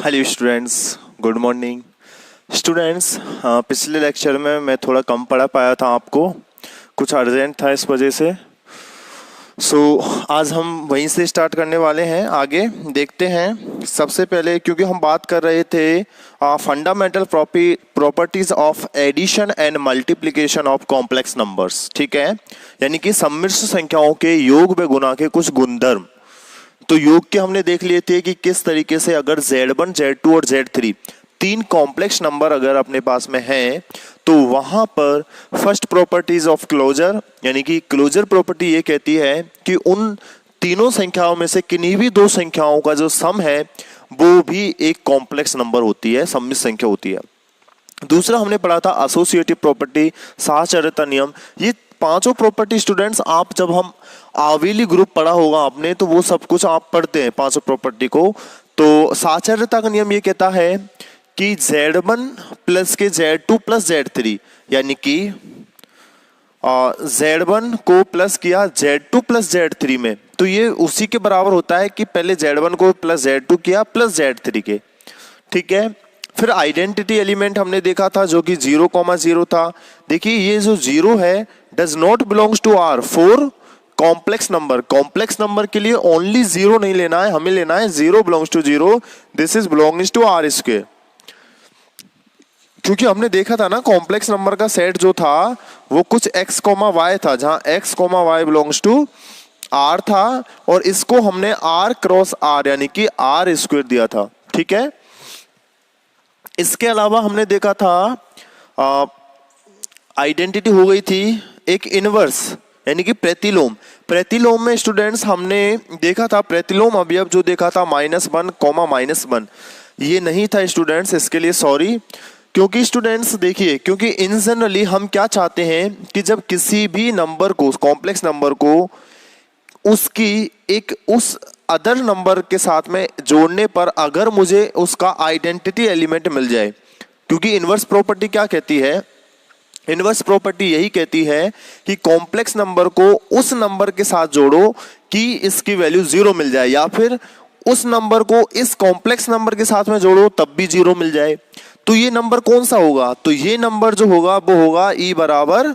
Hello students, good morning students. पिछले lecture में मैं थोड़ा कम पढ़ा पाया था, आपको कुछ अर्जेंट था इस वजह से। आज हम वहीं से स्टार्ट करने वाले हैं, आगे देखते हैं। सबसे पहले क्योंकि हम बात कर रहे थे fundamental properties of addition and multiplication of complex numbers, ठीक है, यानी कि सम्मिश्र संख्याओं के योग व गुणा के कुछ गुणधर्म। तो योग के हमने देख लिए थे कि किस तरीके से अगर Z1, Z2 और Z3 तीन कॉम्प्लेक्स नंबर अगर अपने पास में हैं तो वहां पर फर्स्ट प्रॉपर्टीज ऑफ क्लोजर, यानी कि क्लोजर प्रॉपर्टी ये कहती है कि उन तीनों संख्याओं में से किन्हीं भी दो संख्याओं का जो सम है वो भी एक कॉम्प्लेक्स नंबर होती है, सम्मिश्र संख्या होती है। दूसरा हमने पढ़ा था एसोसिएटिव प्रॉपर्टी, साहचर्यता नियम। ये पांचों प्रॉपर्टी स्टूडेंट्स, आप जब हम आवेली ग्रुप पढ़ा होगा आपने तो वो सब कुछ आप पढ़ते हैं पांचों प्रॉपर्टी को। तो साहचर्यता का नियम ये कहता है कि Z1 प्लस के Z2 प्लस Z3, यानी कि Z1 को प्लस किया Z2 प्लस Z3 में, तो ये उसी के बराबर होता है कि पहले Z1 को प्लस Z2 किया प्लस Z3 के, ठीक है। फिर आइडेंटिटी एलिमेंट हमने देखा था जो कि 0,0 था। देखिए ये जो 0 है does not belongs to R for complex number. Complex number के लिए ओनली 0 नहीं लेना है, हमें लेना है 0 belongs to 0, this is belongs to R square. क्योंकि हमने देखा था ना कॉम्प्लेक्स नंबर का सेट जो था वो कुछ x, y था, जहां x, y belongs to R था और इसको हमने R क्रॉस R यानी कि R स्क्वायर दिया था, ठीक है। इसके अलावा हमने देखा था आइडेंटिटी हो गई थी एक इनवर्स यानी कि प्रतिलोम। प्रतिलोम में स्टूडेंट्स हमने देखा था प्रतिलोम अवयव जो देखा था -1, -1 ये नहीं था स्टूडेंट्स, इसके लिए सॉरी। क्योंकि स्टूडेंट्स देखिए, क्योंकि इन जनरली हम क्या चाहते हैं कि जब किसी भी नंबर को, कॉम्प्लेक्स नंबर को उसकी एक उस अदर नंबर के साथ में जोड़ने पर अगर मुझे उसका आइडेंटिटी एलिमेंट मिल जाए, क्योंकि इनवर्स प्रॉपर्टी क्या कहती है, इनवर्स प्रॉपर्टी यही कहती है कि कॉम्प्लेक्स नंबर को उस नंबर के साथ जोड़ो कि इसकी वैल्यू 0 मिल जाए, या फिर उस नंबर को इस कॉम्प्लेक्स नंबर के साथ में जोड़ो तब भी 0 मिल जाए। तो ये नंबर कौन सा होगा, तो ये नंबर जो होगा वो होगा E बराबर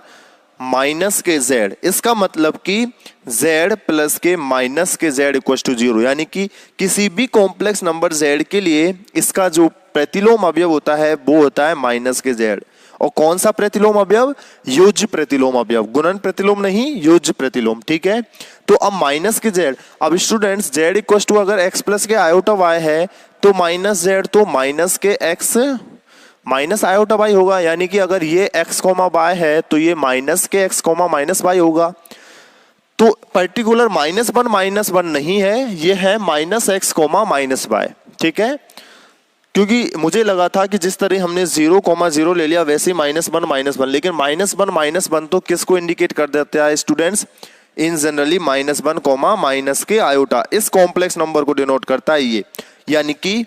माइनस के Z। इसका मतलब कि Z प्लस के माइनस के Z इक्वल टू 0, यानी कि किसी भी कॉम्प्लेक्स नंबर Z के लिए इसका जो प्रतिलोम अवयव होता है वो होता है माइनस के Z। और कौन सा प्रतिलोम अवयव, योज्य प्रतिलोम अवयव, गुणन प्रतिलोम नहीं, योज्य प्रतिलोम, ठीक है। तो अब माइनस के Z, अब स्टूडेंट्स Z इक्वल टू अगर x प्लस के आयोटा y है तो माइनस Z तो माइनस के x माइनस आयोटा y होगा, यानी कि अगर ये x, y है तो ये माइनस के x, y होगा। तो पर्टिकुलर -1 नहीं है, ये है -x, y, ठीक है। क्योंकि मुझे लगा था कि जिस तरह हमने 0,0 ले लिया वैसे ही -1, लेकिन -1 तो किसको इंडिकेट कर देता है स्टूडेंट्स, इन जनरली -1, माइनस के आयोटा, इस कॉम्प्लेक्स नंबर को डिनोट करता है ये, यानी कि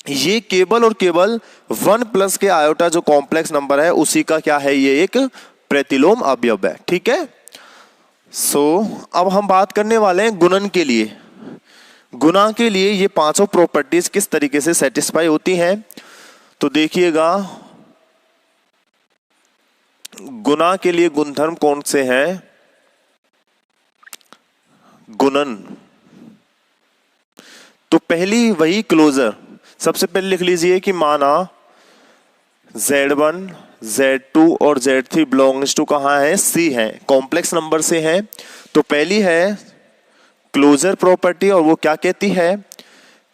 ये केवल और केवल 1 प्लस के आयोटा जो कॉम्प्लेक्स नंबर है उसी का क्या है, ये एक प्रतिलोम अवयव है, ठीक है। अब हम बात करने वाले हैं गुणन के लिए। गुणा के लिए ये पांचों प्रॉपर्टीज किस तरीके से सेटिस्फाई होती हैं, तो देखिएगा गुणा के लिए गुणधर्म कौन से हैं। गुणन तो पहली वही क्लोजर, सबसे पहले लिख लीजिए कि माना Z1, Z2 और Z3 बिलोंग्स टू कहां है, C है, कॉम्प्लेक्स नंबर से है। तो पहली है क्लोजर प्रॉपर्टी और वो क्या कहती है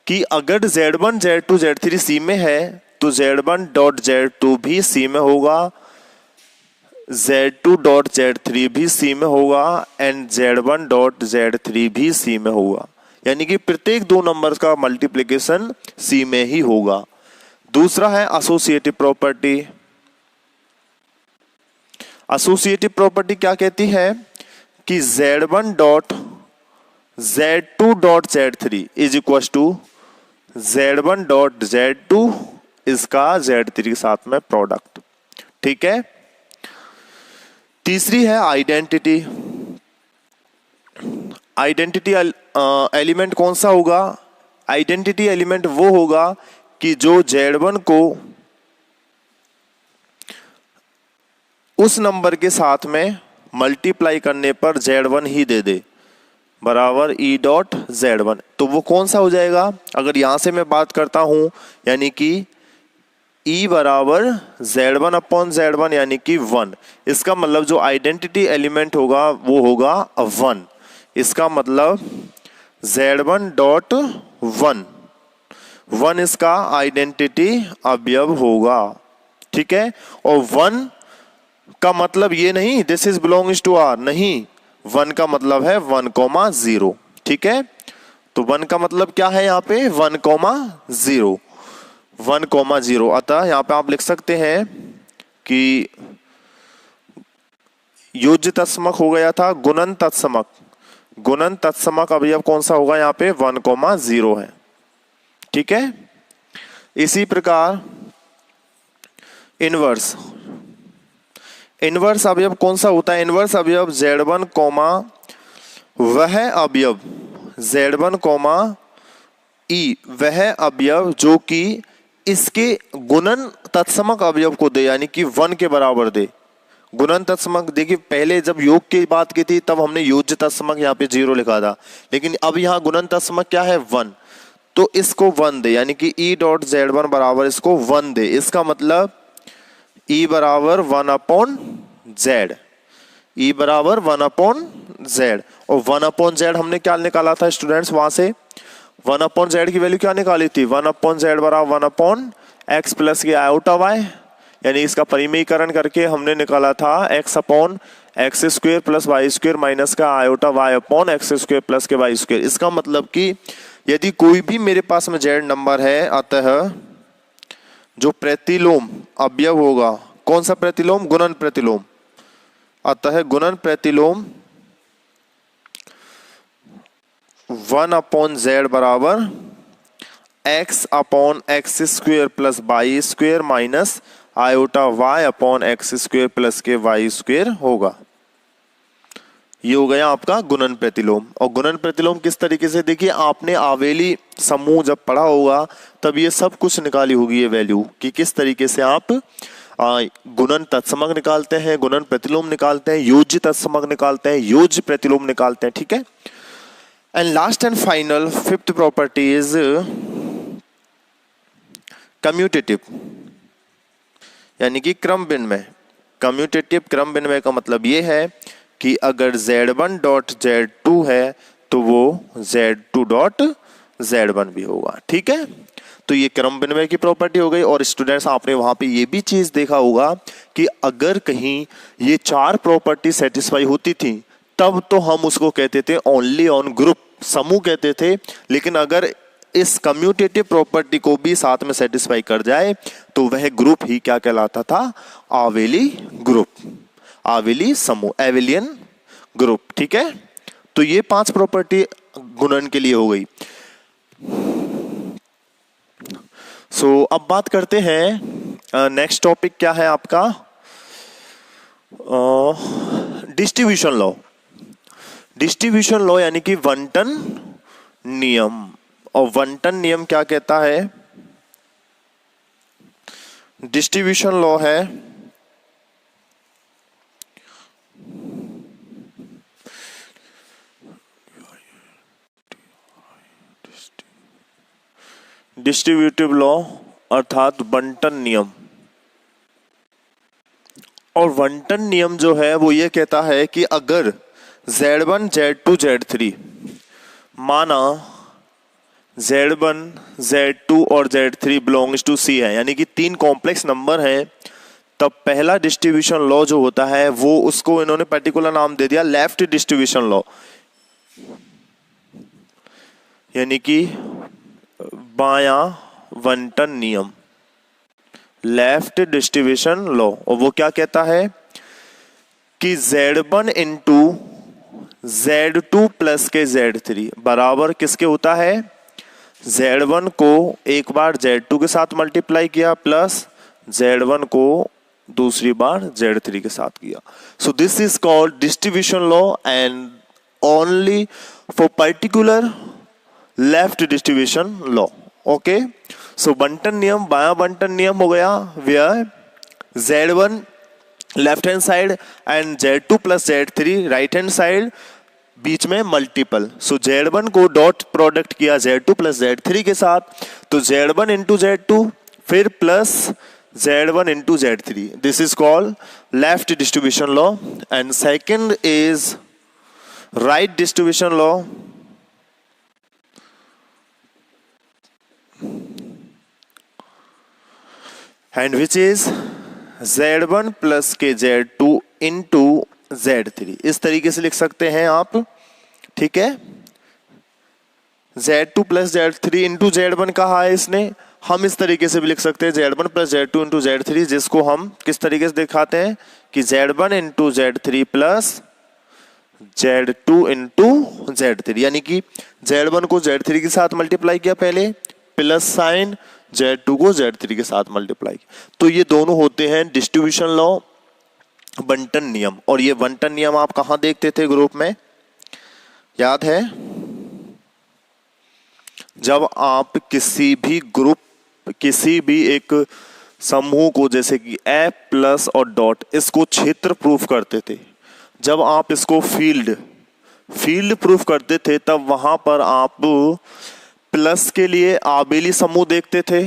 कि अगर Z1, Z2, Z3 C में है तो Z1 डॉट Z2 भी C में होगा, Z2 डॉट Z3 भी C में होगा एंड Z1 डॉट Z3 भी C में होगा, यानी कि प्रत्येक दो नंबर्स का मल्टीप्लिकेशन C में ही होगा। दूसरा है एसोसिएटिव प्रॉपर्टी। एसोसिएटिव प्रॉपर्टी क्या कहती है कि Z1 dot Z2 dot Z3 is equal to Z1 dot Z2 इसका Z3 के साथ में प्रोडक्ट, ठीक है। तीसरी है आइडेंटिटी। आइडेंटिटी एलिमेंट कौन सा होगा, आइडेंटिटी एलिमेंट वो होगा कि जो Z1 को उस नंबर के साथ में मल्टीप्लाई करने पर Z1 ही दे दे, बराबर E डॉट Z1। तो वो कौन सा हो जाएगा? अगर यहां से मैं बात करता हूं, यानी कि E बराबर Z1 अपॉन Z1 यानी कि 1। इसका मतलब जो आइडेंटिटी एलिमेंट होगा वो होगा 1। इसका मतलब Z1 डॉट 1 इसका आइडेंटिटी अवयव होगा, ठीक है। और 1 का मतलब ये नहीं this is belongs to R, नहीं, 1 का मतलब है 1,0, ठीक है। तो 1 का मतलब क्या है यहाँ पे? 1,0, 1,0। अतः यहाँ पे आप लिख सकते हैं कि योज्य तत्समक हो गया था गुणन तत्समक। गुणन तत्समक अवयव कौन सा होगा यहाँ पे? 1,0 है, ठीक है। इसी प्रकार इनवर्स, इनवर्स अवयव कौन सा होता है? इनवर्स अवयव Z1 वह अवयव Z1 E वह अवयव जो कि इसके गुणन तत्समक अवयव को दे, यानी कि 1 के बराबर दे। गुणन तत्समक, देखिए पहले जब योग की बात की थी तब हमने योज्य तत्समक यहाँ पे 0 लिखा था, लेकिन अब यहाँ गुणन तत्समक क्या है? 1। तो इसको 1 दे, यानी कि E डॉट Z1 बराबर इसको 1 दे। इसका मतलब E बराबर 1/Z, E बराबर 1/Z। और 1/Z हमने क्या निकाला था स्टूडेंट्स? वहां से 1/Z की वैल्यू क्या निकाली थी? 1/Z बराबर 1/x प्लस के आयोटा y, यानी इसका परिमेयीकरण करके हमने निकाला था x/x² प्लस y² माइनस का आयोटा y/x² प्लस के y²। इसका मतलब कि यदि कोई भी मेरे पास में Z नंबर है, अतः जो प्रतिलोम अवयव होगा, कौन सा प्रतिलोम? गुणन प्रतिलोम। अतः गुणन प्रतिलोम 1/Z बराबर x/x² plus y² minus iota y/x² plus के y² होगा। ये हो गया आपका गुणन प्रतिलोम। और गुणन प्रतिलोम किस तरीके से? देखिए आपने आवेली समूह जब पढ़ा होगा तब ये सब कुछ निकाली होगी ये वैल्यू, कि किस तरीके से आप गुणन तत्समक निकालते हैं, गुणन प्रतिलोम निकालते हैं, योज्य तत्समक निकालते हैं, योज्य प्रतिलोम निकालते हैं, ठीक है। And last and final fifth property is commutative, यानी कि क्रम विनिमय। कम्यूटेटिव क्रम विनिमय का मतलब ये है कि अगर Z1 डॉट Z2 है तो वो Z2 डॉट Z1 भी होगा, ठीक है। तो ये क्रम विनिमय की प्रॉपर्टी हो गई। और स्टूडेंट्स आपने वहां पे ये भी चीज देखा होगा कि अगर कहीं ये 4 प्रॉपर्टी सेटिस्फाई होती थी तब तो हम उसको कहते थे ओनली ऑन ग्रुप, समूह कहते थे। लेकिन अगर इस कम्यूटेटिव प्रॉपर्टी को भी साथ में सेटिस्फाई कर जाए तो वह ग्रुप ही क्या कहलाता था? आवेली ग्रुप, आवेली समूह, एवेलियन ग्रुप, ठीक है। तो ये 5 प्रॉपर्टी गुणन के लिए हो गई। सो अब बात करते हैं नेक्स्ट टॉपिक क्या है आपका? Distribution law. डिस्ट्रीब्यूशन लॉ यानी कि बंटन नियम। और बंटन नियम क्या कहता है? डिस्ट्रीब्यूशन लॉ है डिस्ट्रीब्यूटिव लॉ अर्थात बंटन नियम। और बंटन नियम जो है वो ये कहता है कि अगर Z1, Z2, Z3 माना Z1, Z2 और Z3 बिलोंग्स टू C है, यानी कि 3 कॉम्प्लेक्स नंबर हैं, तब पहला डिस्ट्रीब्यूशन लॉ जो होता है वो उसको इन्होंने पर्टिकुलर नाम दे दिया लेफ्ट डिस्ट्रीब्यूशन लॉ, यानी कि बायां बंटन नियम, लेफ्ट डिस्ट्रीब्यूशन लॉ। और वो क्या कहता है कि Z1 इंटू Z2 प्लस के Z3 बराबर किसके होता है? Z1 को एक बार Z2 के साथ मल्टीप्लाई किया प्लस Z1 को दूसरी बार Z3 के साथ किया। So this is called distribution law and only for particular left distribution law. Okay, so बंटन नियम, बायां बंटन नियम हो गया, where Z1 left hand side and Z2 plus Z3 right hand side, बीच में मल्टीपल। सो Z1 को डॉट प्रोडक्ट किया Z2 प्लस Z3 के साथ, तो Z1 इंटू Z2 फिर plus Z1 into Z3, this is called left distribution law. And second is right distribution law, and which is Z1 plus के Z2 into Z3, इस तरीके से लिख सकते हैं आप, ठीक है। Z2 plus Z3 into Z1 कहा है इसने, हम इस तरीके से भी लिख सकते हैं Z1 plus Z2 into Z3, जिसको हम किस तरीके से दिखाते हैं कि Z1 into Z3 plus Z2 into Z3, यानी कि Z1 को Z3 के साथ मल्टीप्लाई किया पहले, प्लस साइन Z2 को Z3 के साथ मल्टीप्लाई। तो ये दोनों होते हैं डिस्ट्रीब्यूशन लॉ, बंटन नियम। और ये बंटन नियम आप कहां देखते थे ग्रुप में, याद है? जब आप किसी भी ग्रुप, किसी भी एक समूह को, जैसे कि ए प्लस और डॉट, इसको क्षेत्र प्रूफ करते थे, जब आप इसको फील्ड प्रूफ करते थे, तब वहां पर आप प्लस के लिए आबेली समूह देखते थे,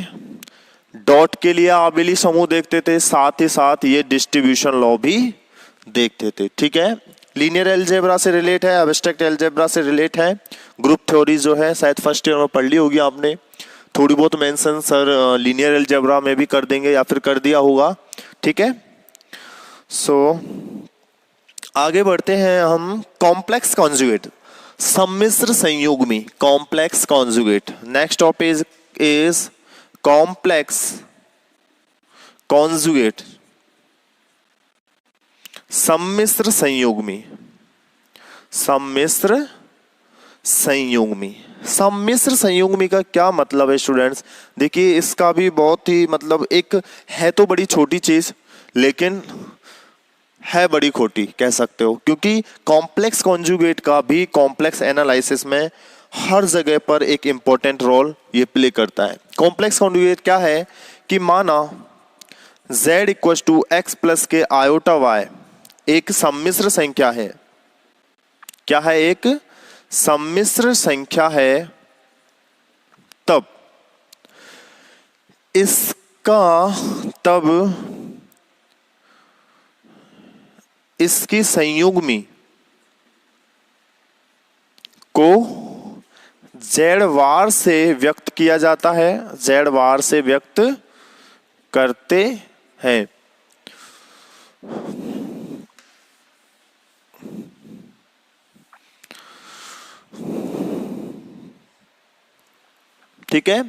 डॉट के लिए आबेली समूह देखते थे, साथ ही साथ ये डिस्ट्रीब्यूशन लॉ भी देखते थे, ठीक है। लीनियर अलजेब्रा से रिलेट है, एब्स्ट्रैक्ट अलजेब्रा से रिलेट है। ग्रुप थ्योरी जो है शायद फर्स्ट ईयर में पढ़ ली होगी आपने, थोड़ी बहुत मेंशन सर लीनियर अलजेब्रा में भी कर देंगे या फिर कर दिया होगा, ठीक है। सो आगे बढ़ते हैं हम, कॉम्प्लेक्स कॉन्जुगेट, सम्मिश्र संयुग्मी, complex conjugate. Next topic is complex conjugate, सम्मिश्र संयुग्मी, सम्मिश्र संयुग्मी। सम्मिश्र संयुग्मी का क्या मतलब है स्टूडेंट्स? देखिए इसका भी बहुत ही मतलब, एक है तो बड़ी छोटी चीज, लेकिन है बड़ी खोटी कह सकते हो, क्योंकि कॉम्प्लेक्स कॉन्जुगेट का भी कॉम्प्लेक्स एनालिसिस में हर जगह पर एक इंपॉर्टेंट रोल ये प्ले करता है। कॉम्प्लेक्स कॉन्जुगेट क्या है कि माना z equal to x plus के आयोटा y एक सम्मिश्र संख्या है। क्या है? एक सम्मिश्र संख्या है, तब इसकी संयुग्मी को z वार से व्यक्त किया जाता है, z वार से व्यक्त करते हैं। ठीक है,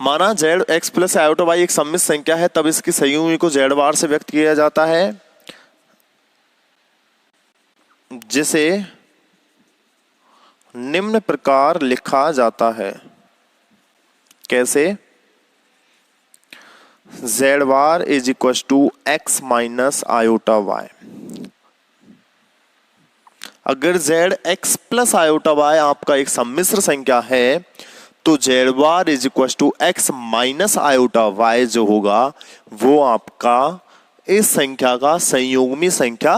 माना z x plus iota y एक सम्मिश्र संख्या है, तब इसकी संयुग्मी को z वार से व्यक्त किया जाता है, जिसे निम्न प्रकार लिखा जाता है। कैसे? z bar is equal to x minus iota y। अगर z x plus iota y आपका एक सम्मिश्र संख्या है, तो z bar is equal to x minus iota y जो होगा वो आपका इस संख्या का संयुग्मी संख्या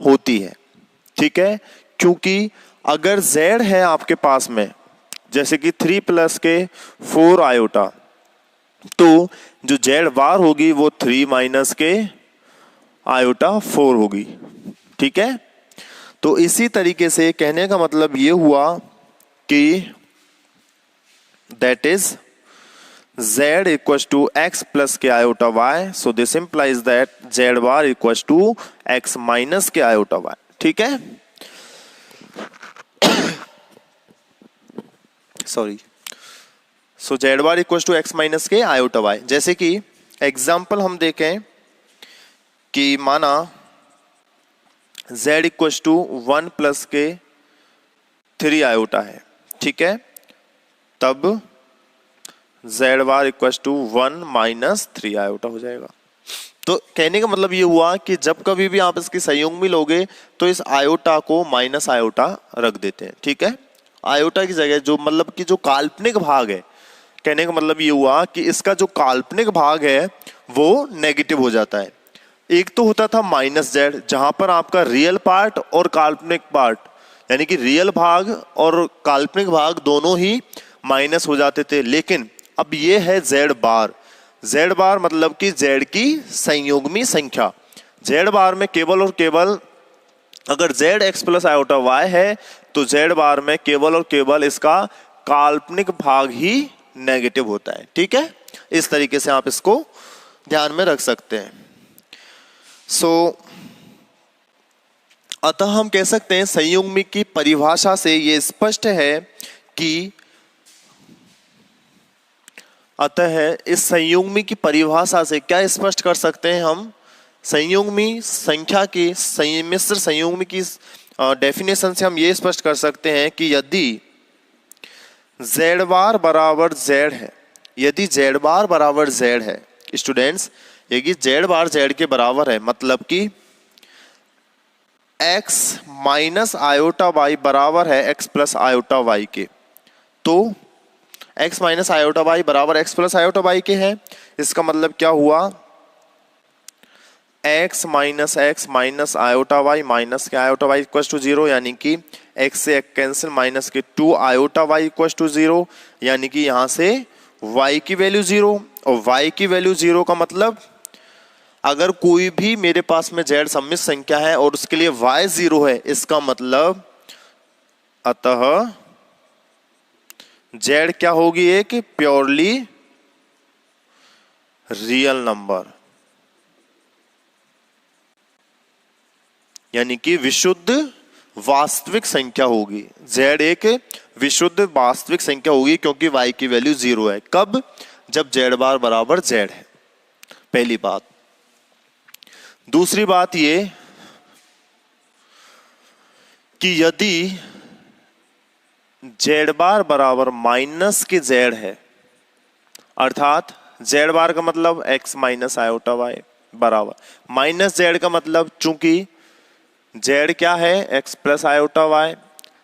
होती है। ठीक है, क्योंकि अगर z है आपके पास में, जैसे कि 3 प्लस के 4 आयोटा, तो जो z बार होगी वो 3 माइनस के आयोटा 4 होगी। ठीक है, तो इसी तरीके से कहने का मतलब ये हुआ कि that is z equal to x plus के iota y, so this implies that z bar equal to x minus के आयोटा y। ठीक है, sorry, so z bar equal to x minus के आयोटा y। जैसे कि example हम देखें कि माना z इक्वल टू 1 प्लस के 3 आयोटा है। ठीक है, तब z bar equal to 1 minus 3 iota हो जाएगा। तो कहने का मतलब ये हुआ कि जब कभी भी आप इसकी संयुग्मी लोगे तो इस आयोटा को माइनस आयोटा रख देते हैं। ठीक है, आयोटा की जगह जो मतलब कि जो काल्पनिक भाग है, कहने का मतलब ये हुआ कि इसका जो काल्पनिक भाग है वो नेगेटिव हो जाता है। एक तो होता था माइनस जेड, जहां पर आपका रियल पार्ट और काल्पनिक पार्ट यानी कि रियल भाग और काल्पनिक भाग दोनों ही माइनस हो जाते थे। लेकिन अब ये है जेड बार। जेड बार मतलब कि जेड की संयुग्मी संख्या। जेड बार में केवल और केवल अगर z x plus iota y है तो जेड बार में केवल और केवल इसका काल्पनिक भाग ही नेगेटिव होता है। ठीक है, इस तरीके से आप इसको ध्यान में रख सकते हैं। अतः हम कह सकते हैं संयुग्मी की परिभाषा से ये स्पष्ट है कि इस संयुग्मी की परिभाषा से क्या स्पष्ट कर सकते हैं हम, संयुग्मी संख्या की मिश्र संयुग्मी की डेफिनेशन से हम ये स्पष्ट कर सकते हैं कि यदि जेड बार बराबर जेड है, यदि जेड बार बराबर जेड है स्टूडेंट्स, यदि जेड बार जेड के बराबर है मतलब कि x माइनस आयोटा वाई बराबर है x प्लस आयोटा वाई के, तो x माइनस आयोटा वाई बराबर x प्लस आयोटा वाई के है। इसका मतलब क्या हुआ, x minus iota y minus के आयोटा वाई इक्वल टू 0, यानी कि x से x कैंसिल माइनस के 2 आयोटा वाई इक्वल टू 0, यानी कि यहां से y की वैल्यू 0 और y की वैल्यू 0 का मतलब अगर कोई भी मेरे पास में z सम्मिश्र संख्या है और उसके लिए y 0 है, इसका मतलब अतः z क्या होगी, एक प्योरली रियल नंबर, यानी कि विशुद्ध वास्तविक संख्या होगी। z एक विशुद्ध वास्तविक संख्या होगी क्योंकि y की वैल्यू 0 है। कब, जब z बार बराबर z है, पहली बात। दूसरी बात ये कि यदि z बार बराबर माइनस के z है, अर्थात z बार का मतलब x माइनस आयोटा y बराबर माइनस z का मतलब चूंकि z क्या है x plus iota y,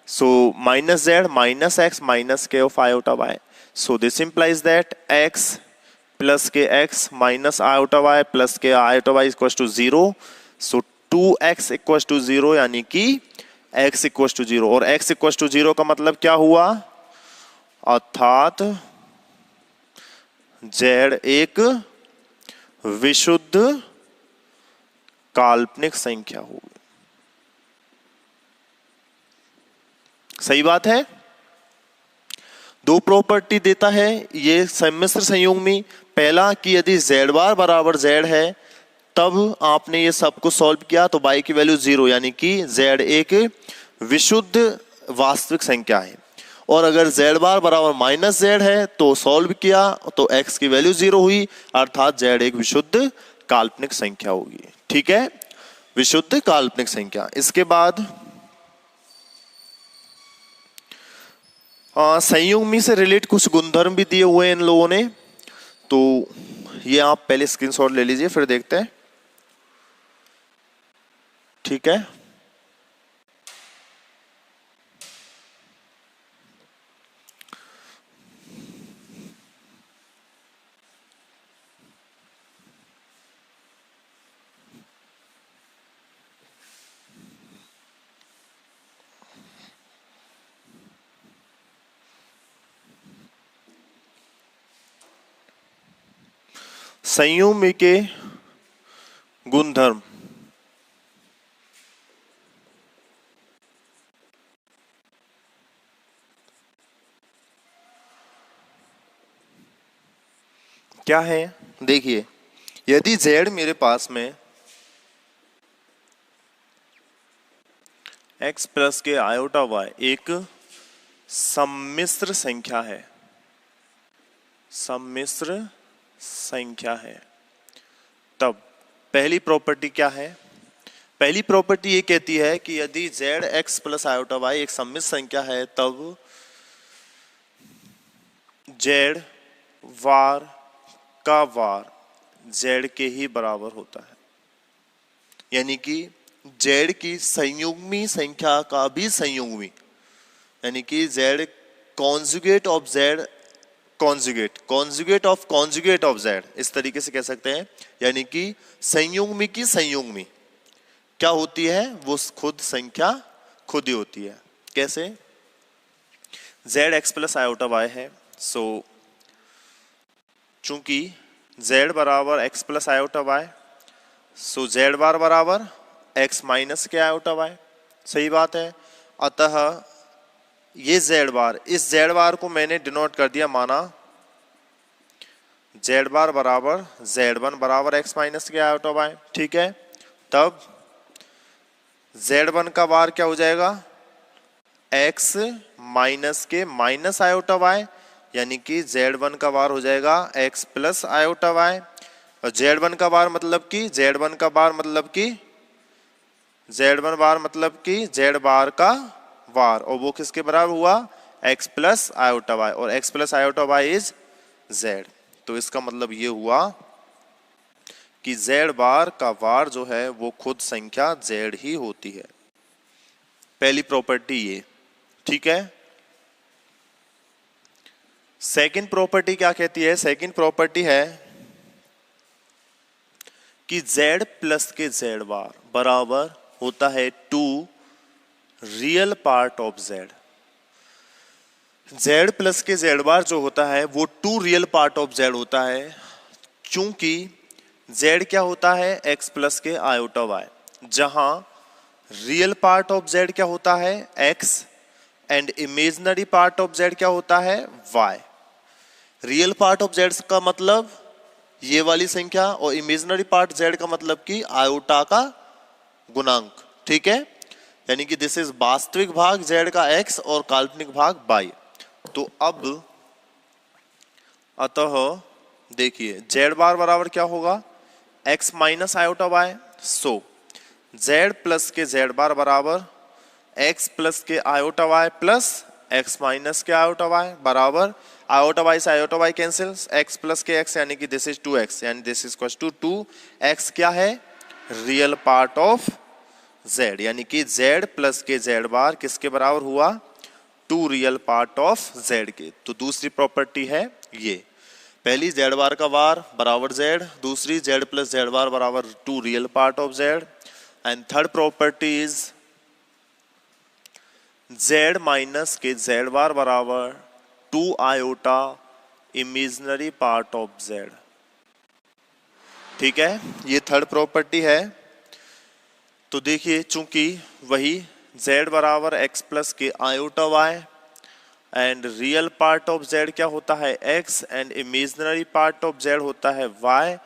so minus z minus x minus k of iota y, so this implies that x plus के x minus iota y plus के iota y equal to 0, so 2x equal to 0, यानी कि x equal to 0। और x equal to 0 का मतलब क्या हुआ, अर्थात z एक विशुद्ध काल्पनिक संख्या होगी। सही बात है। दो प्रॉपर्टी देता है ये सम्मिश्र संयुग्मी। पहला कि यदि z बार बराबर z है तब आपने ये सब कुछ सॉल्व किया तो y की वैल्यू 0, यानी कि z एक विशुद्ध वास्तविक संख्या है। और अगर z बार बराबर माइनस z है तो सॉल्व किया तो x की वैल्यू 0 हुई, अर्थात z एक विशुद्ध काल्पनिक संख्या होगी। ठीक है, विशुद्ध काल्पनिक संख्या। इसके बाद संयुग्मी से रिलेट कुछ गुणधर्म भी दिए हुए हैं इन लोगों ने, तो ये आप पहले स्क्रीनशॉट ले लीजिए फिर देखते हैं। ठीक है, संयुग्मी के गुणधर्म। क्या है, देखिए, यदि z मेरे पास में x प्लस के आयोटा y एक सम्मिश्र संख्या है, सम्मिश्र संख्या है, तब पहली प्रॉपर्टी क्या है, पहली प्रॉपर्टी ये कहती है कि यदि z x plus iota y एक सम्मिश्र संख्या है तब z वार का वार z के ही बराबर होता है, यानी कि z की संयुग्मी संख्या का भी संयुग्मी, यानी कि z conjugate of z, conjugate of z, इस तरीके से कह सकते हैं। यानी कि संयुग्मी की संयुग्मी क्या होती है, वो खुद संख्या खुद ही होती है। कैसे, z x plus iota y है, सो चूंकि z बराबर x plus iota y, so z bar बराबर x माइनस के आयोटा y, सही बात है। अतः ये z बार, इस z बार को मैंने डिनोट कर दिया, माना z बार बराबर z1 बराबर x माइनस के आयोटा y, ठीक है। तब z1 का बार क्या हो जाएगा, x माइनस के माइनस आयोटा y, यानी कि z1 का बार हो जाएगा x प्लस आयोटा y। और z1 का बार मतलब कि z1 बार मतलब कि z बार का बार, और वो किसके बराबर हुआ, x प्लस आयोटा y, और x plus iota y is z। तो इसका मतलब ये हुआ कि z बार का बार जो है वो खुद संख्या z ही होती है। पहली प्रॉपर्टी ये, ठीक है। सेकंड प्रॉपर्टी क्या कहती है, सेकंड प्रॉपर्टी है कि z प्लस के z बार बराबर होता है two real part of z। z plus के z बार जो होता है वो two real part of z होता है, क्योंकि z क्या होता है, x प्लस के आयोटा y, जहां रियल पार्ट ऑफ z क्या होता है, x, and imaginary part of z क्या होता है, y। Real part of z का मतलब ये वाली संख्या, और इमेजिनरी पार्ट z का मतलब कि आयोटा का गुणांक, ठीक है। यानी कि दिस इज वास्तविक भाग z का x और काल्पनिक भाग y। तो अब अतः देखिए z बार बराबर क्या होगा, x minus iota y, so z plus के z बार बराबर x प्लस के iota y plus x minus के आयोटा y बराबर आयोटा y से iota y cancels, x plus के x, यानी कि दिस इज 2x, यानी this is equal to 2x क्या है, रियल पार्ट ऑफ z, यानी कि z प्लस के z बार किसके बराबर हुआ, two real part of z के। तो दूसरी प्रॉपर्टी है ये, पहली z बार का बार बराबर z, दूसरी z प्लस z बार बराबर two real part of z, and third property is z minus के z बार बराबर two iota imaginary part of z, ठीक है। ये थर्ड प्रॉपर्टी है। तो देखिए चूंकि वही z बराबर x प्लस के iota y, and real part of z क्या होता है x, and imaginary part of z होता है y,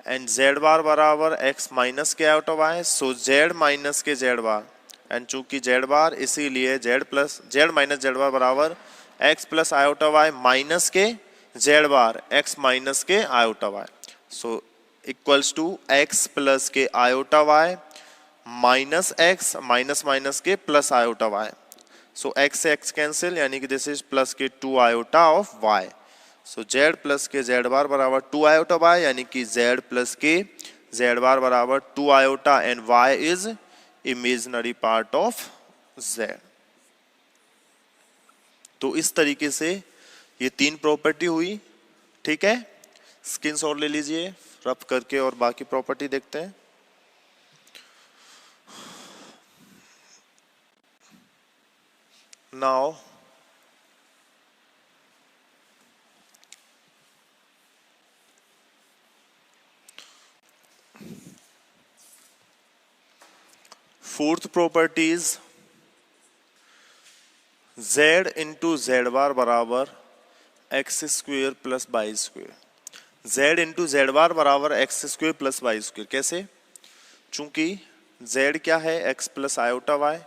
एंड z बार बराबर x माइनस के iota y, so z minus के z बार, एंड चूंकि z बार इसीलिए z plus z minus z bar बराबर x plus iota y minus के z bar x minus के iota y, so equals to x plus के iota y minus x minus minus के plus iota y, सो x से x cancel, यानी कि this is plus के 2 iota of y, so z plus के z bar बराबर 2 iota y, यानी कि z प्लस के z बार बराबर 2 iota, and y is imaginary part of z। तो इस तरीके से ये तीन प्रॉपर्टी हुई, ठीक है। स्क्रीनशॉट ले लीजिए रफ करके, और बाकी प्रॉपर्टी देखते हैं। Now fourth property is z into z bar बराबर x square plus y square. z into z bar बराबर x square plus y square. कैसे, चूंकि z क्या है x plus iota y,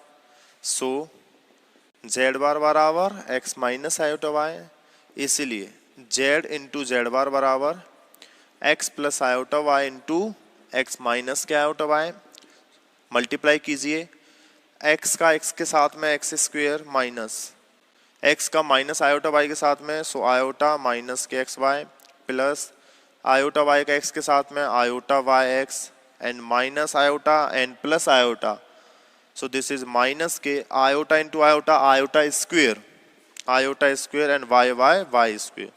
so z bar बराबर x minus iota y, इसीलिए z into z bar बराबर x plus iota y into x minus के iota y। Multiply कीजिए, x का x के साथ में एक्स स्क्वेयर माइनस x का माइनस आयोटा y के साथ में, सो आयोटा माइनस के x y plus iota y का x के साथ में iota y x, and minus iota and plus iota so this is minus के iota into iota, iota square and y y y square.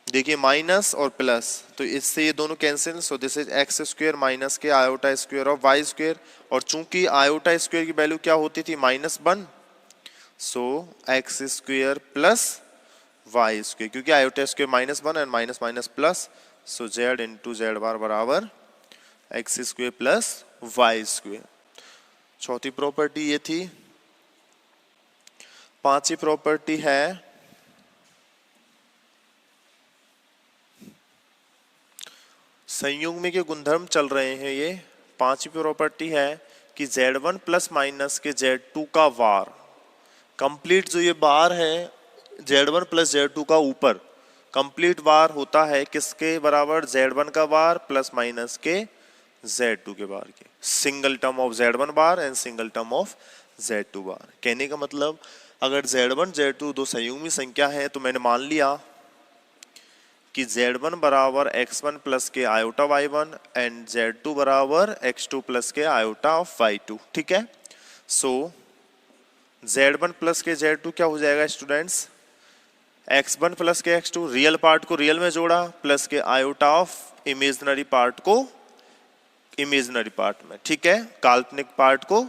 देखिए minus और plus, तो इससे ये दोनों cancel, so this is x square minus के iota square of y square. और चूंकि आयोटा स्क्वेयर की वैल्यू क्या होती थी, -1, so x square plus y square, क्योंकि iota square -1 and minus minus plus, so z into z bar बराबर x square plus y square. चौथी प्रॉपर्टी ये थी। पांचवी प्रॉपर्टी है संयुग्म के गुणधर्म चल रहे हैं। ये पांचवी प्रॉपर्टी है कि Z1 प्लस माइनस के Z2 का वार, कंप्लीट जो ये बार है Z1 प्लस Z2 का ऊपर, कंप्लीट वार होता है किसके बराबर, Z1 का वार प्लस माइनस के Z2 के बार के, single term of Z1 bar and single term of Z2 बार। कहने का मतलब अगर Z1 Z2 दो संयुग्मी संख्या है तो मैंने मान लिया कि Z1 बराबर x1 प्लस के आयोटा y1 एंड Z2 बराबर x2 प्लस के आयोटा ऑफ y2। ठीक है, सो Z1 प्लस के Z2 क्या हो जाएगा स्टूडेंट्स, x1 प्लस के x2, रियल पार्ट को रियल में जोड़ा, प्लस के आयोटा ऑफ इमेजिनरी पार्ट को इमेजिनरी पार्ट में। ठीक है, काल्पनिक पार्ट को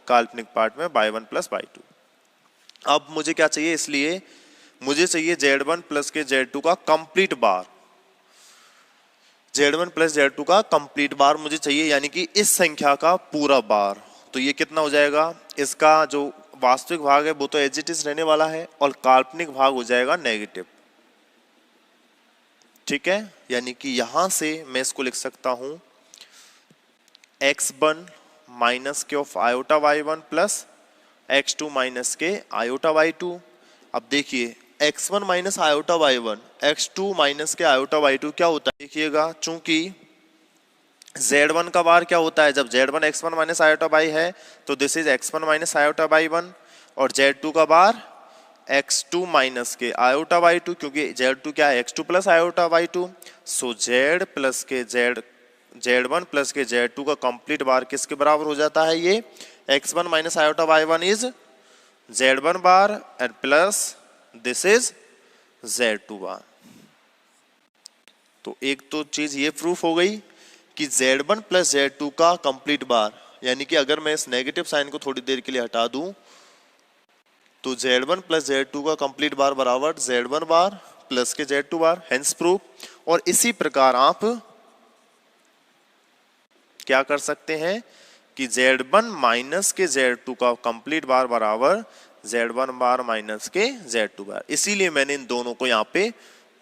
काल्पनिक पार्ट में y1 प्लस y2। अब मुझे क्या चाहिए, इसलिए मुझे चाहिए Z1 प्लस के Z2 का कंप्लीट बार, Z1 प्लस Z2 का कंप्लीट बार मुझे चाहिए, यानी कि इस संख्या का पूरा बार। तो ये कितना हो जाएगा, इसका जो वास्तविक भाग है वो तो एज इट इज रहने वाला है और काल्पनिक भाग हो जाएगा नेगेटिव। ठीक है, यानी कि यहां से मैं इसको लिख सकता हूं x1 माइनस के of iota y1 plus x2 minus के आयोटा y2। अब देखिए x1 minus iota y1, x2 minus के आयोटा y2 क्या होता है, देखिएगा चूंकि Z1 का बार क्या होता है, जब Z1 x1 minus iota y है तो this is x1 minus iota y1, और Z2 का बार x2 माइनस के आयोटा y2, क्योंकि Z2 क्या है, x2 प्लस आयोटा y2। सो Z प्लस के Z1 प्लस के Z2 का कंप्लीट बार किसके बराबर हो जाता है, ये x1 minus iota y1 is Z1 bar and plus this is Z2 बार। तो एक तो चीज ये प्रूफ हो गई कि Z1 प्लस Z2 का कंप्लीट बार, यानी कि अगर मैं इस नेगेटिव साइन को थोड़ी देर के लिए हटा दूं तो Z1 प्लस Z2 का कंप्लीट बार बराबर Z1 बार प्लस के Z2 बार, हेंस प्रूफ। और इसी प्रकार आप क्या कर सकते हैं कि Z1 माइनस के Z2 का कंप्लीट बार बराबर Z1 बार माइनस के Z2 बार, इसीलिए मैंने इन दोनों को यहाँ पे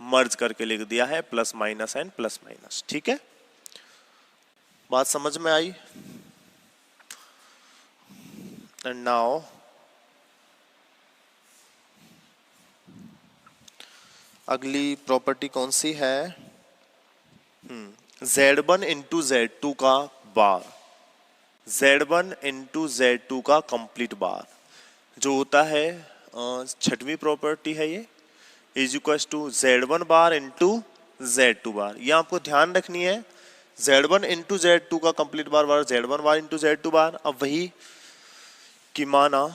मर्ज करके लिख दिया है plus minus and plus minus. ठीक है, बात समझ में आई। एंड नाउ अगली प्रॉपर्टी कौन सी है, Z1 इंटू Z2 का बार, Z1 इंटू Z2 का कंप्लीट बार जो होता है, छठवीं प्रॉपर्टी है ये, is equal to Z1 bar into Z2 bar. ये आपको ध्यान रखनी है, Z1 इंटू Z2 का कंप्लीट बार बार Z1 बार इंटू Z2 बार। अब वही कि माना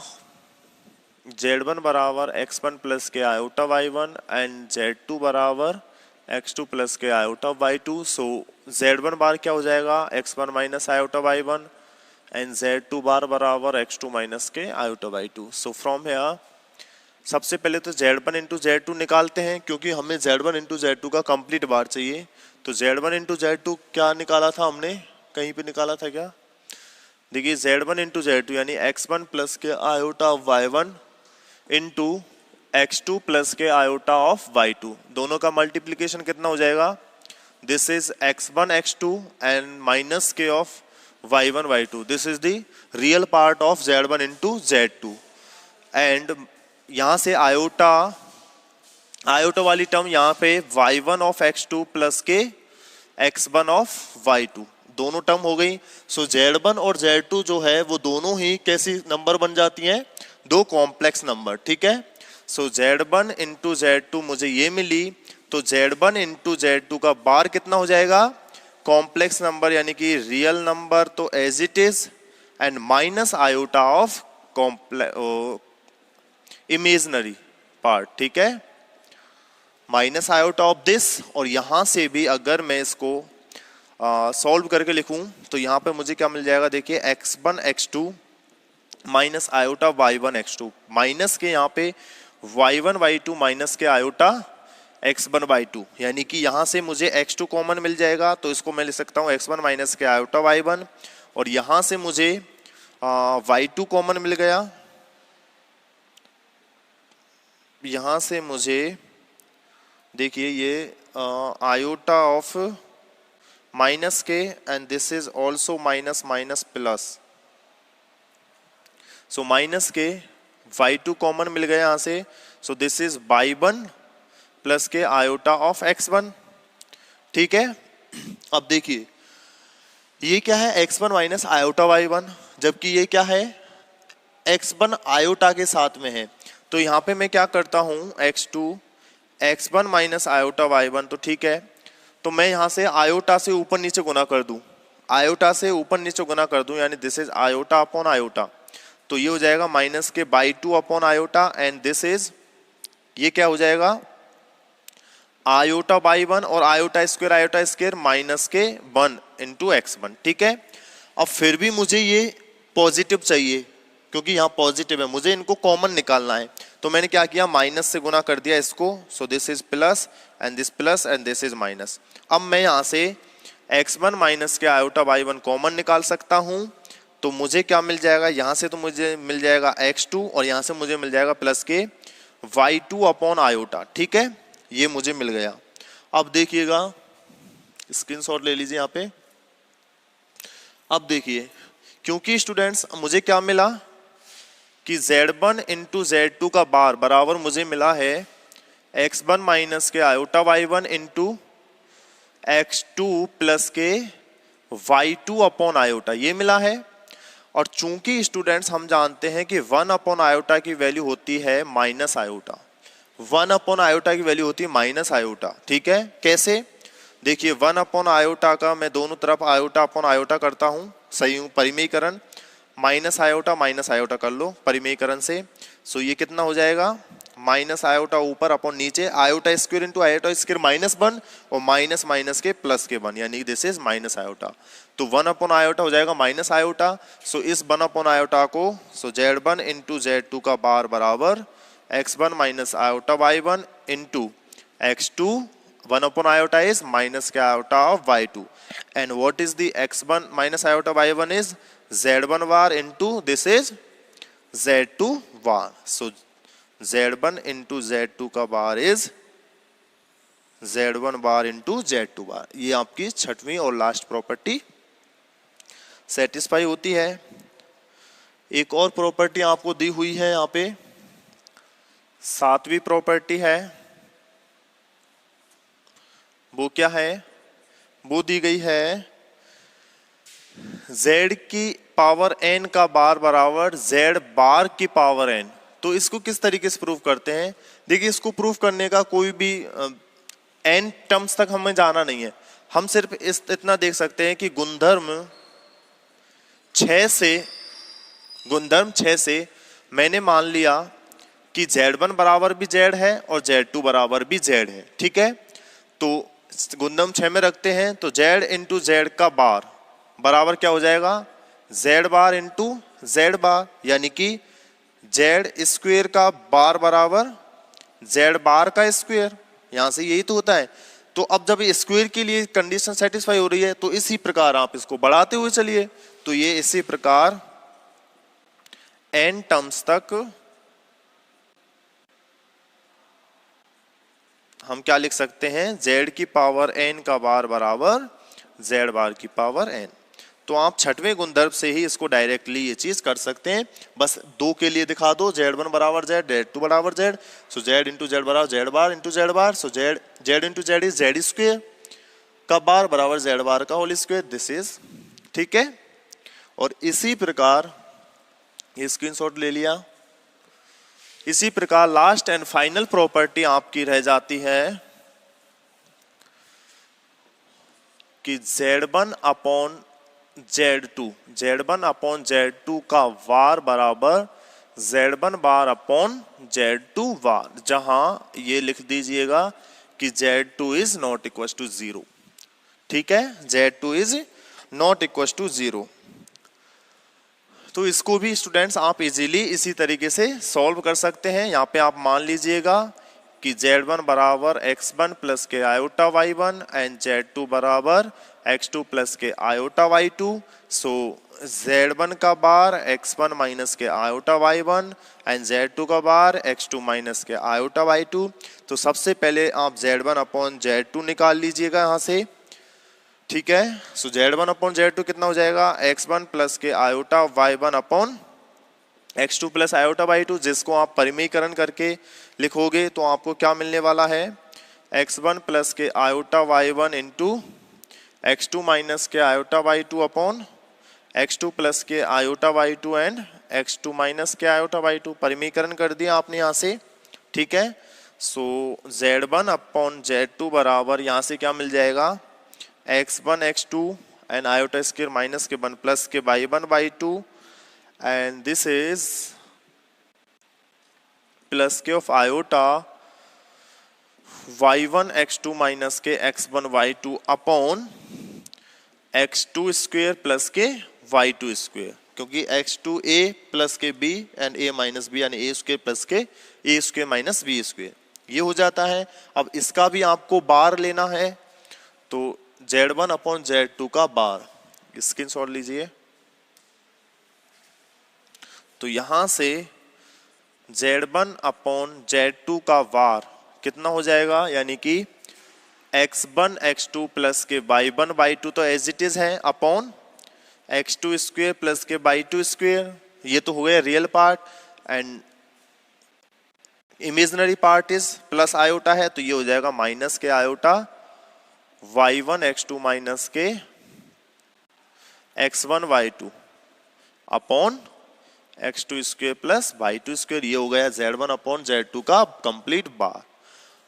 Z1 बराबर x1 प्लस के आयोटा y1 एंड Z2 बराबर x2 प्लस के आयोटा y2। सो Z1 बार क्या हो जाएगा, x1 minus iota y1 and Z2 बार बराबर x2 माइनस के iota y2। So from here सबसे पहले तो Z1 इंटू Z2 निकालते हैं, क्योंकि हमें Z1 इंटू Z2 का कंप्लीट बार चाहिए। तो Z1 इंटू Z2 क्या निकाला था हमने, कहीं पे निकाला था क्या, देखिए Z1 इंटू Z2 यानी x1 प्लस के iota y1 into x2 plus के आयोटा ऑफ y2, दोनों का मल्टीप्लीकेशन कितना हो जाएगा, this is x1 x2 and minus के of y1 y2, this is the real part of Z1 into Z2। And यहां से आयोटा वाली टर्म यहाँ पे y1 ऑफ x2 प्लस के x1 ऑफ y2, दोनों टर्म हो गई। सो Z1 और Z2 जो है वो दोनों ही कैसी नंबर बन जाती हैं, दो कॉम्प्लेक्स नंबर। ठीक है, सो Z1 इंटू Z2 मुझे ये मिली, तो Z1 इंटू Z2 का बार कितना हो जाएगा, कॉम्प्लेक्स नंबर यानी कि रियल नंबर तो as it is and minus iota of imaginary part, ठीक है, माइनस आयोटा ऑफ दिस। और यहां से भी अगर मैं इसको सॉल्व करके लिखूं तो यहां पे मुझे क्या मिल जाएगा, देखिए x1 x2 minus iota y1 x2, minus के यहाँ पे y1 y2 माइनस के आयोटा x1 y2, यानी कि यहां से मुझे x2 कॉमन मिल जाएगा, तो इसको मैं लिख सकता हूँ x1 माइनस के आयोटा y1। और यहां से मुझे y2 कॉमन मिल गया, यहां से मुझे देखिए ये आयोटा ऑफ माइनस के and this is also minus minus plus, so minus के y2 कॉमन मिल गया यहां से, सो दिस इज y1 प्लस के आयोटा ऑफ x1, ठीक है। अब देखिए ये क्या है, x1 माइनस आयोटा y1, जबकि ये क्या है, x1 आयोटा के साथ में है। तो यहाँ पे मैं क्या करता हूँ, x1 माइनस आयोटा y1, तो ठीक है, तो मैं यहाँ से आयोटा से ऊपर नीचे गुना कर दूं, आयोटा से ऊपर नीचे गुना कर दूं, यानी this is iota upon iota, तो ये हो जाएगा माइनस के y2 upon iota and this is, ये क्या हो जाएगा, आयोटा y1 और आयोटा स्क्वायर माइनस के 1 इंटू x1, ठीक है। अब फिर भी मुझे ये पॉजिटिव चाहिए क्योंकि यहाँ पॉजिटिव है, मुझे इनको कॉमन निकालना है, तो मैंने क्या किया, माइनस से गुना कर दिया इसको, सो this is plus and this is minus. अब मैं यहाँ से x1 माइनस के आयोटा y1 कॉमन निकाल सकता हूँ, तो मुझे क्या मिल जाएगा, यहाँ से तो मुझे मिल जाएगा x2 और यहाँ से मुझे मिल जाएगा प्लस के y2 अपॉन आयोटा, ठीक है, ये मुझे मिल गया। अब देखिएगा, स्क्रीनशॉट ले लीजिए यहाँ पे। अब देखिए, क्योंकि स्टूडेंट्स मुझे क्या मिला कि z1 इंटू z2 का बार बराबर मुझे मिला है x1 माइनस के iota y1 into x2 plus के y2 अपॉन आयोटा, ये मिला है। और चूंकि स्टूडेंट्स हम जानते हैं कि 1 अपॉन आयोटा की वैल्यू होती है माइनस आयोटा, 1 अपॉन आयोटा की वैल्यू होती है माइनस आयोटा, ठीक है। कैसे, देखिए 1 अपॉन आयोटा का मैं दोनों तरफ आयोटा अपॉन आयोटा करता हूँ, सही परिमेयीकरण, माइनस आयोटा कर लो परिमेयीकरण से, सो ये कितना हो जाएगा, माइनस आयोटा ऊपर अपॉन नीचे, iota square into iota square minus 1 और माइनस माइनस के प्लस के 1, यानी दिस इज माइनस आयोटा, तो 1 अपॉन आयोटा हो जाएगा माइनस आयोटा। सो इस 1 अपॉन आयोटा को, सो z1 इंटू z2 का बार बराबर x1 minus iota y1 into x2, 1 upon iota is minus के iota of y2 and what is the x1 minus iota y1 is z1 bar into this is z2 bar, so z1 into z2 का बार is z1 bar into z2 bar. ये आपकी छठवीं और last property satisfy होती है। एक और property आपको दी हुई है यहाँ पे, सातवीं प्रॉपर्टी है, वो क्या है, वो दी गई है z की पावर n का बार बराबर z बार की पावर n। तो इसको किस तरीके से प्रूव करते हैं, देखिए इसको प्रूव करने का कोई भी n टर्म्स तक हमें जाना नहीं है, हम सिर्फ इतना देख सकते हैं कि गुणधर्म 6 से मैंने मान लिया कि z1 बराबर भी z है और z2 बराबर भी z है, ठीक है। तो गुणधर्म 6 में रखते हैं, तो z इंटू जेड का बार बराबर क्या हो जाएगा, z बार इंटू जेड बार, यानी कि z स्क्वेयर का बार बराबर z बार का स्क्वेयर, यहां से यही तो होता है। तो अब जब स्क्वेयर के लिए कंडीशन सेटिस्फाई हो रही है, तो इसी प्रकार आप इसको बढ़ाते हुए चलिए, तो ये इसी प्रकार n टर्म्स तक हम क्या लिख सकते हैं, z की पावर n का बार बराबर z बार की पावर n। तो आप छठवें गुणधर्म से ही इसको डायरेक्टली ये चीज कर सकते हैं, बस 2 के लिए दिखा दो, z1 बराबर z, z2 बराबर z, सो z इंटू जेड बराबर z bar into z bar, so z into Z is z square का बार बराबर z बार का होल स्क्वेयर, दिस इज, ठीक है। और इसी प्रकार ये स्क्रीनशॉट ले लिया। इसी प्रकार लास्ट एंड फाइनल प्रॉपर्टी आपकी रह जाती है कि z1 upon Z2, Z1 upon Z2 का वार बराबर Z1 बार अपॉन Z2 वार, जहां ये लिख दीजिएगा कि Z2 is not equal to 0। ठीक है, Z2 is not equal to 0। तो इसको भी स्टूडेंट्स आप इजीली इसी तरीके से सॉल्व कर सकते हैं। यहाँ पे आप मान लीजिएगा कि Z1 बराबर x1 प्लस के आयोटा y1 एंड Z2 बराबर x2 प्लस के आयोटा y2। सो Z1 का बार x1 माइनस के आयोटा y1 एंड Z2 का बार x2 माइनस के आयोटा y2। तो सबसे पहले आप Z1 अपॉन Z2 निकाल लीजिएगा यहाँ से। ठीक है, सो Z1 अपॉन Z2 कितना हो जाएगा, x1 प्लस के iota y1 upon x2 plus iota y2, जिसको आप परिमेयकरण करके लिखोगे तो आपको क्या मिलने वाला है, x1 प्लस के iota y1 into x2 minus के iota y2 upon x2 plus के iota y2 and x2 minus के आयोटा y2। परिमेयकरण कर दिया आपने यहाँ से। ठीक है, सो Z1 अपॉन Z2 बराबर यहाँ से क्या मिल जाएगा, x1 x2 and iota square minus के 1 प्लस के y1 y2 and this is plus k of iota y1 x2 minus k x1 y2 upon x2 square plus k y2 square, क्योंकि x2 a plus k b and a minus b यानी a square plus k a square minus b square, ये हो जाता है। अब इसका भी आपको बार लेना है, तो Z1 अपॉन Z2 का बार स्क्रीनशॉट लीजिए। तो यहां से Z1 अपॉन Z2 का वार कितना हो जाएगा, यानी कि x1 x2 प्लस के y1 y2 तो एज इट इज है अपॉन x2 स्क्वेयर प्लस के y2 स्क्वेयर, ये तो हो गया real part and imaginary part is plus iota है, तो ये हो जाएगा माइनस के आयोटा y1 x2 माइनस के x1 y2 upon x2 square plus y2 square, ये हो गया Z1 अपॉन Z2 का कंप्लीट बार।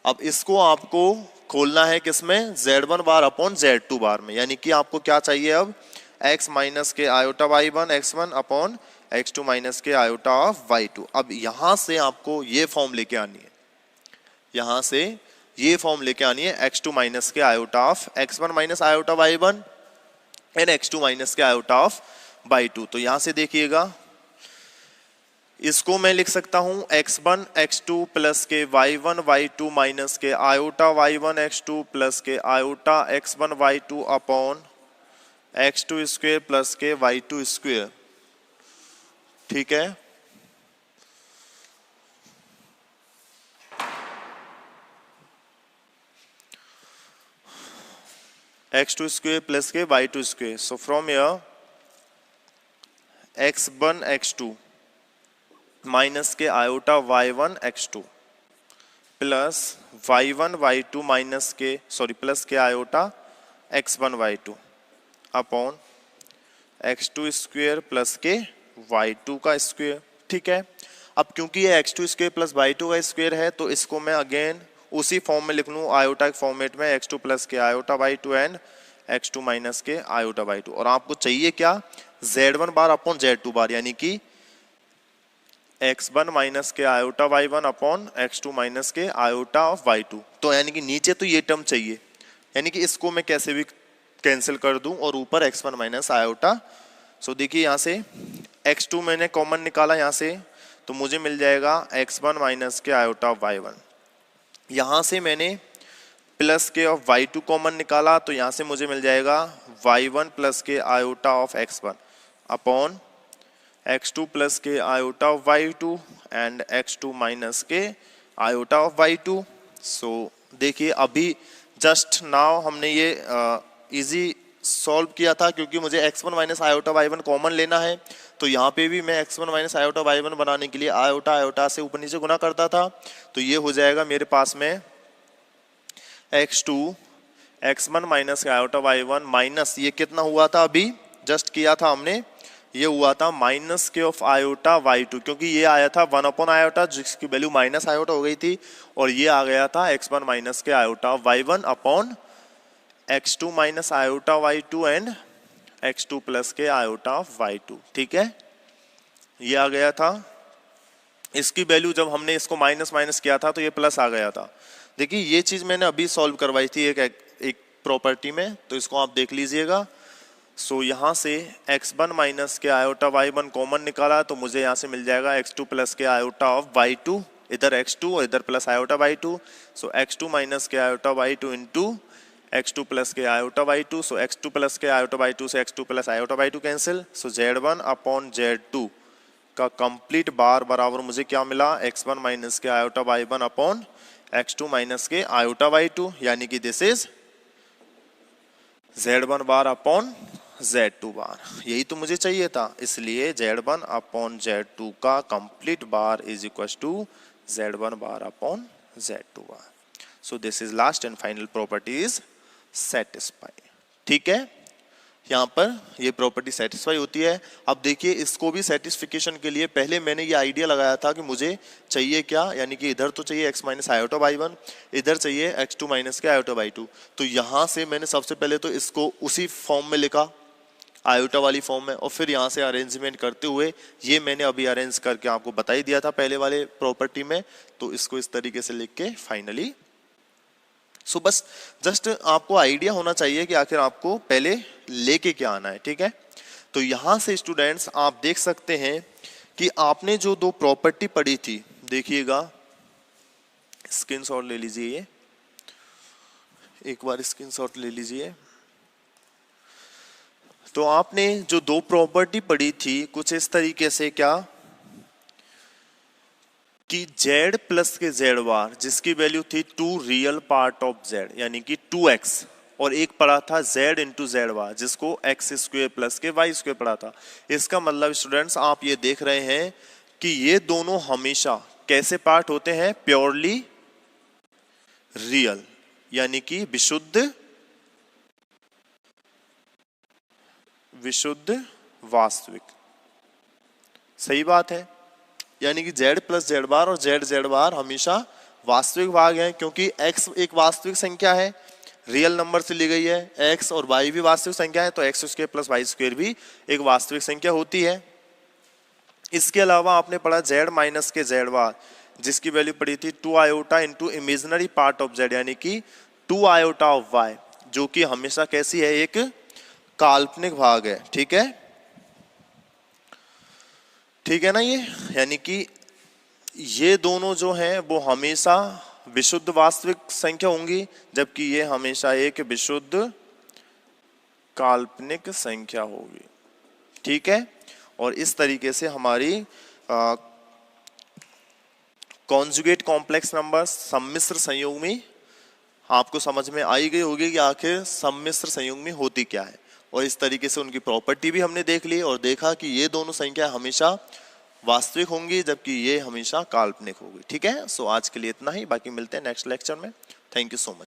अब इसको आपको खोलना है किसमें, Z1 बार अपॉन Z2 बार में, यानी कि आपको क्या चाहिए अब, x माइनस के iota y1 x1 upon x2 minus के आयोटा ऑफ y2। अब यहां से आपको ये फॉर्म लेके आनी है, यहां से ये फॉर्म लेके आनी है x2 माइनस के iota of x1 minus iota y1 and x2 minus के आयोटा ऑफ y2। तो यहां से देखिएगा, इसको मैं लिख सकता हूं x1 x2 प्लस के y1 y2 माइनस के आयोटा y1 x2 प्लस के iota x1 y2 upon x2 square plus के y2 स्क्वेयर। ठीक है, x2 स्क्वेयर प्लस के y2 स्क्वेयर। So from here x1 x2 minus के iota y1 x2 plus y1 y2 minus के plus के iota x1 y2 upon x2 square plus के y2 का स्क्वेयर। ठीक है, अब क्योंकि ये x2 स्क्वेयर प्लस y2 का स्क्वेयर है, तो इसको मैं अगेन उसी फॉर्म में लिख लूँ आयोटा फॉर्मेट में, x2 प्लस के iota y2 and x2 minus के आयोटा y2। और आपको चाहिए क्या, Z1 बार अपॉन Z2 बार, यानी कि x1 माइनस के iota y1 upon x2 minus के आयोटा ऑफ y2। तो यानी कि नीचे तो ये टर्म चाहिए, यानी कि इसको मैं कैसे भी कैंसिल कर दूं और ऊपर x1 माइनस आयोटा। सो देखिए यहाँ से x2 मैंने कॉमन निकाला यहाँ से, तो मुझे मिल जाएगा x1 माइनस के आयोटा ऑफ y1। यहाँ से मैंने प्लस के ऑफ y2 कॉमन निकाला, तो यहाँ से मुझे मिल जाएगा y1 प्लस के iota of x1 upon x2 plus के iota of y2 and x2 minus के आयोटा ऑफ y2। सो देखिए अभी जस्ट नाउ हमने ये इजी सॉल्व किया था, क्योंकि मुझे x1 minus iota y1 common लेना है। तो यहाँ पे भी मैं x1 माइनस आयोटा y1 बनाने के लिए आयोटा आयोटा से ऊपर नीचे गुना करता था, तो ये हो जाएगा मेरे पास में x2 x1 minus iota y1 minus ये कितना हुआ था, अभी जस्ट किया था हमने, ये हुआ था माइनस के ऑफ आयोटा y2, क्योंकि ये आया था 1 अपॉन आयोटा जिसकी वैल्यू माइनस आयोटा हो गई थी, और ये आ गया था x1 माइनस के iota y1 upon x2 minus iota y2 and x2 plus के आयोटा ऑफ y2। ठीक है, ये आ गया था। इसकी वैल्यू जब हमने इसको माइनस माइनस किया था तो ये प्लस आ गया था। देखिए ये चीज मैंने अभी सॉल्व करवाई थी एक प्रॉपर्टी में, तो इसको आप देख लीजिएगा। सो यहाँ से x1 माइनस के आयोटा y1 कॉमन निकाला तो मुझे यहाँ से मिल जाएगा x2 प्लस के आयोटा ऑफ y2, इधर x2 और इधर plus iota y2। So x2 minus के iota y2 into x2 plus के iota y2। So x2 plus के आयोटा y2 से x2 plus iota y2 cancel. So z1 upon z2 का complete बार बराबर मुझे क्या मिला, x1 माइनस के iota y1 upon x2 minus के आयोटा y2, यानी कि this is z1 bar upon z2 बार। यही तो मुझे चाहिए था, इसलिए z1 अपॉन z2 का complete bar is equal to z1 bar upon z2 bar. So this is last and final property is satisfy. ठीक है, यहाँ पर ये प्रॉपर्टी सेटिस्फाई होती है। अब देखिए इसको भी सेटिस्फिकेशन के लिए पहले मैंने ये आइडिया लगाया था कि मुझे चाहिए क्या, यानी कि इधर तो चाहिए x माइनस आयोटा y1, इधर चाहिए x2 माइनस के आयोटा y2। तो यहाँ से मैंने सबसे पहले तो इसको उसी फॉर्म में लिखा, आयोटा वाली फॉर्म में, और फिर यहाँ से अरेंजमेंट करते हुए ये मैंने अभी अरेंज करके आपको बता ही दिया था पहले वाले प्रॉपर्टी में। तो इसको इस तरीके से लिख के फाइनली, सो बस जस्ट आपको आइडिया होना चाहिए कि आखिर आपको पहले लेके क्या आना है। ठीक है, तो यहां से स्टूडेंट्स आप देख सकते हैं कि आपने जो दो प्रॉपर्टी पढ़ी थी, देखिएगा स्क्रीनशॉट ले लीजिए, ये एक बार स्क्रीनशॉट ले लीजिए। तो आपने जो दो प्रॉपर्टी पढ़ी थी कुछ इस तरीके से, क्या कि z प्लस के z बार जिसकी वैल्यू थी 2 रियल पार्ट ऑफ z यानी कि 2x, और एक पढ़ा था z इंटू जेड बार जिसको x स्क्वेयर प्लस के y स्क्वेयर पढ़ा था। इसका मतलब स्टूडेंट्स आप ये देख रहे हैं कि ये दोनों हमेशा कैसे पार्ट होते हैं, प्योरली रियल, यानी कि विशुद्ध वास्तविक। सही बात है, यानी कि z प्लस जेड बार और जेड बार हमेशा वास्तविक भाग हैं, क्योंकि x एक वास्तविक संख्या है, रियल नंबर से ली गई है, x और y भी वास्तविक संख्या है, तो x square plus y square भी एक वास्तविक संख्या होती है। इसके अलावा आपने पढ़ा z माइनस के z बार जिसकी वैल्यू पड़ी थी 2 iota into imaginary part of z यानी कि 2 आयोटा ऑफ y, जो कि हमेशा कैसी है, एक काल्पनिक भाग है। ठीक है, ठीक है ना ये, यानी कि ये दोनों जो हैं वो हमेशा विशुद्ध वास्तविक संख्या होंगी, जबकि ये हमेशा एक विशुद्ध काल्पनिक संख्या होगी। ठीक है, और इस तरीके से हमारी कॉन्जुगेट कॉम्प्लेक्स नंबर सम्मिश्र संयुग्मी आपको समझ में आई गई होगी कि आखिर सम्मिश्र संयुग्मी होती क्या है, और इस तरीके से उनकी प्रॉपर्टी भी हमने देख ली और देखा कि ये दोनों संख्या हमेशा वास्तविक होंगी जबकि ये हमेशा काल्पनिक होगी। ठीक है, सो आज के लिए इतना ही, बाकी मिलते हैं नेक्स्ट लेक्चर में। Thank you so much.